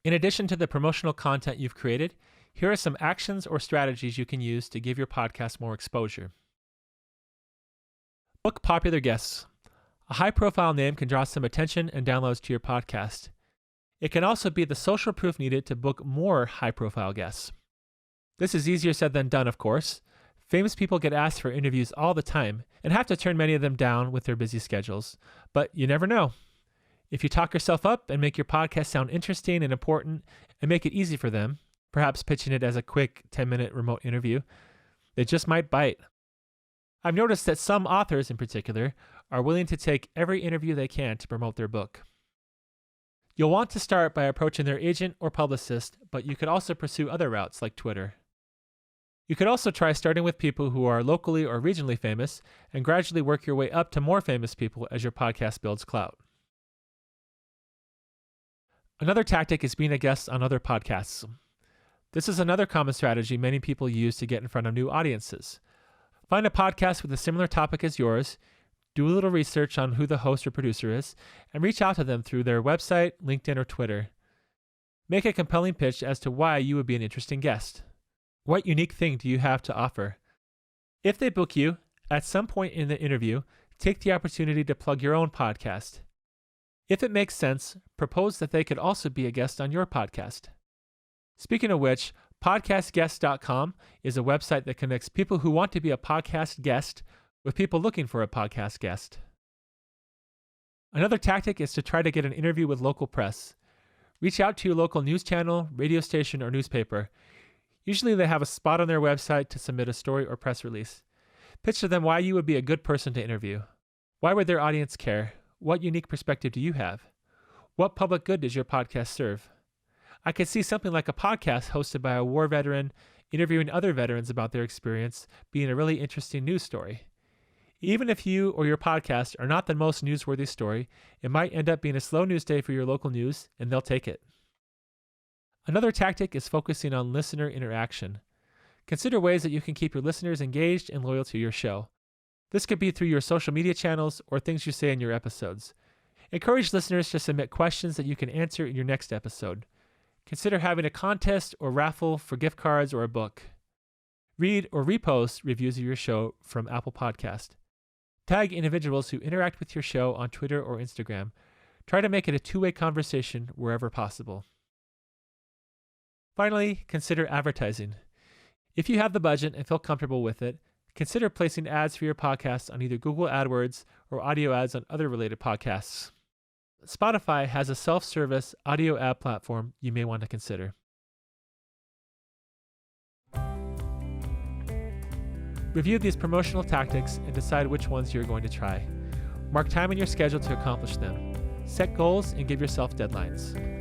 In addition to the promotional content you've created, here are some actions or strategies you can use to give your podcast more exposure. Book popular guests. A high-profile name can draw some attention and downloads to your podcast. It can also be the social proof needed to book more high-profile guests. This is easier said than done, of course. Famous people get asked for interviews all the time and have to turn many of them down with their busy schedules. But you never know. If you talk yourself up and make your podcast sound interesting and important and make it easy for them, perhaps pitching it as a quick 10-minute remote interview, they just might bite. I've noticed that some authors in particular are willing to take every interview they can to promote their book. You'll want to start by approaching their agent or publicist, but you could also pursue other routes like Twitter. You could also try starting with people who are locally or regionally famous and gradually work your way up to more famous people as your podcast builds clout. Another tactic is being a guest on other podcasts. This is another common strategy many people use to get in front of new audiences. Find a podcast with a similar topic as yours, do a little research on who the host or producer is, and reach out to them through their website, LinkedIn, or Twitter. Make a compelling pitch as to why you would be an interesting guest. What unique thing do you have to offer? If they book you, at some point in the interview, take the opportunity to plug your own podcast. If it makes sense, propose that they could also be a guest on your podcast. Speaking of which, podcastguest.com is a website that connects people who want to be a podcast guest with people looking for a podcast guest. Another tactic is to try to get an interview with local press. Reach out to your local news channel, radio station, or newspaper. Usually they have a spot on their website to submit a story or press release. Pitch to them why you would be a good person to interview. Why would their audience care? What unique perspective do you have? What public good does your podcast serve? I could see something like a podcast hosted by a war veteran interviewing other veterans about their experience being a really interesting news story. Even if you or your podcast are not the most newsworthy story, it might end up being a slow news day for your local news, and they'll take it. Another tactic is focusing on listener interaction. Consider ways that you can keep your listeners engaged and loyal to your show. This could be through your social media channels or things you say in your episodes. Encourage listeners to submit questions that you can answer in your next episode. Consider having a contest or raffle for gift cards or a book. Read or repost reviews of your show from Apple Podcast. Tag individuals who interact with your show on Twitter or Instagram. Try to make it a two-way conversation wherever possible. Finally, consider advertising. If you have the budget and feel comfortable with it, consider placing ads for your podcast on either Google AdWords or audio ads on other related podcasts. Spotify has a self-service audio ad platform you may want to consider. Review these promotional tactics and decide which ones you're going to try. Mark time in your schedule to accomplish them. Set goals and give yourself deadlines.